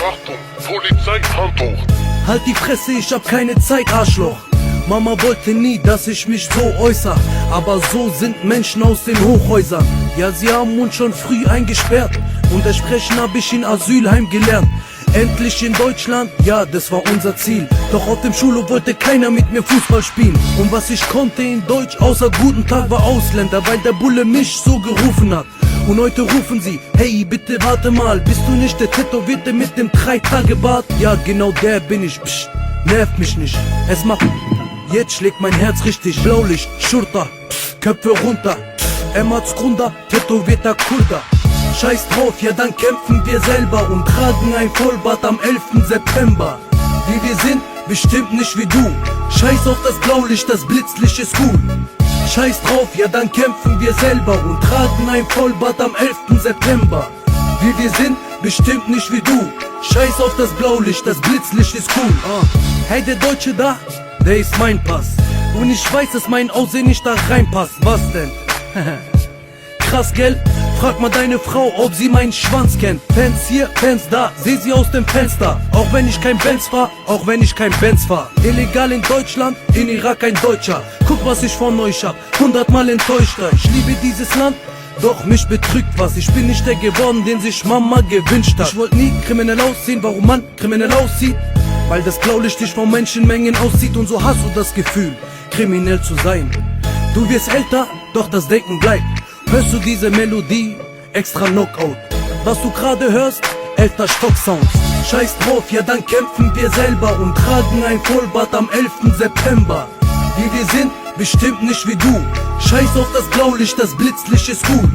Achtung, Polizei, Hand hoch. Halt die Fresse, ich hab keine Zeit, Arschloch. Mama wollte nie, dass ich mich so äußer, aber so sind Menschen aus den Hochhäusern. Ja, sie haben uns schon früh eingesperrt und entsprechend hab ich in Asylheim gelernt. Endlich in Deutschland, ja, das war unser Ziel. Doch auf dem Schulhof wollte keiner mit mir Fußball spielen. Und was ich konnte in Deutsch außer guten Tag war Ausländer, weil der Bulle mich so gerufen hat. Und heute rufen sie, hey, bitte warte mal, bist du nicht der Tätowierte mit dem 3-Tage-Bart? Ja, genau der bin ich, psst, nervt mich nicht. Es macht, jetzt schlägt mein Herz richtig. Blaulicht, Schurter, Köpfe runter, Emmerts Grunda, tätowierter Kurda. Scheiß drauf, ja dann kämpfen wir selber und tragen ein Vollbart am 11. September. Wie wir sind, bestimmt nicht wie du. Scheiß auf das Blaulicht, das Blitzlicht ist cool. Scheiß drauf, ja dann kämpfen wir selber und tragen ein Vollbart am 11. September. Wie wir sind, bestimmt nicht wie du. Scheiß auf das Blaulicht, das Blitzlicht ist cool. Hey, der Deutsche da, der ist mein Pass. Und ich weiß, dass mein Aussehen nicht da reinpasst. Was denn? Krass, gell? Frag mal deine Frau, ob sie meinen Schwanz kennt. Fans hier, Fans da, seh sie aus dem Fenster. Auch wenn ich kein Benz fahr, auch wenn ich kein Benz fahr. Illegal in Deutschland, in Irak ein Deutscher. Guck, was ich von euch hab, 100-mal enttäuschter. Ich liebe dieses Land, doch mich betrügt was. Ich bin nicht der geworden, den sich Mama gewünscht hat. Ich wollte nie kriminell aussehen, warum man kriminell aussieht? Weil das Blaulicht dich von Menschenmengen auszieht und so hast du das Gefühl, kriminell zu sein. Du wirst älter, doch das Denken bleibt. Hörst du diese Melodie? Extra Knockout. Was du gerade hörst? Älter Stocksounds. Scheiß drauf, ja dann kämpfen wir selber und tragen ein Vollbart am 11. September. Wie wir sind, bestimmt nicht wie du. Scheiß auf das Blaulicht, das Blitzlicht ist cool.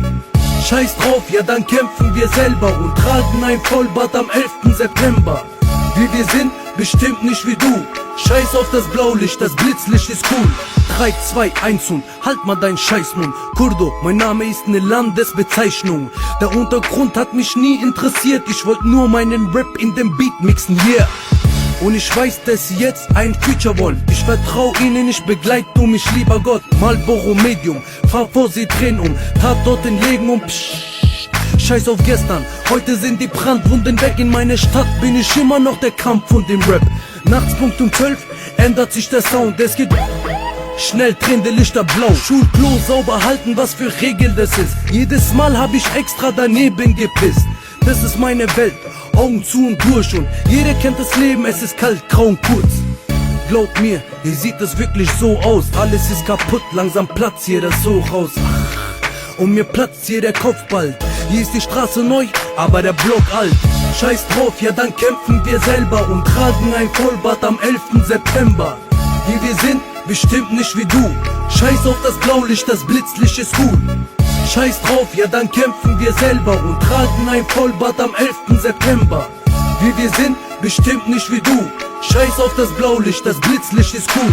Scheiß drauf, ja dann kämpfen wir selber und tragen ein Vollbart am 11. September. Wie wir sind, bestimmt nicht wie du. Scheiß auf das Blaulicht, das Blitzlicht ist cool. 3, 2, 1 und halt mal dein Scheißmund. Kurdo, mein Name ist eine Landesbezeichnung. Der Untergrund hat mich nie interessiert. Ich wollte nur meinen Rap in dem Beat mixen, yeah. Und ich weiß, dass sie jetzt ein Feature wollen. Ich vertrau ihnen, ich begleite du mich, lieber Gott. Marlboro Medium, fahr vor sie drehen um. Tatorten legen und psch. Scheiß auf gestern, heute sind die Brandwunden weg. In meiner Stadt bin ich immer noch der Kampf von dem Rap. Nachts Punkt um 12 ändert sich der Sound, es geht schnell drehende Lichter blau. Schulklo sauber halten, was für Regel das ist. Jedes Mal hab ich extra daneben gepisst. Das ist meine Welt, Augen zu und durch und jeder kennt das Leben, es ist kalt, grau und kurz. Glaub mir, hier sieht es wirklich so aus. Alles ist kaputt, langsam platzt hier das so raus. Und mir platzt hier der Kopf bald. Hier ist die Straße neu, aber der Block alt. Scheiß drauf, ja dann kämpfen wir selber und tragen ein Vollbart am 11. September. Wie wir sind, bestimmt nicht wie du. Scheiß auf das Blaulicht, das Blitzlicht ist cool. Scheiß drauf, ja dann kämpfen wir selber und tragen ein Vollbart am 11. September. Wie wir sind, bestimmt nicht wie du. Scheiß auf das Blaulicht, das Blitzlicht ist cool.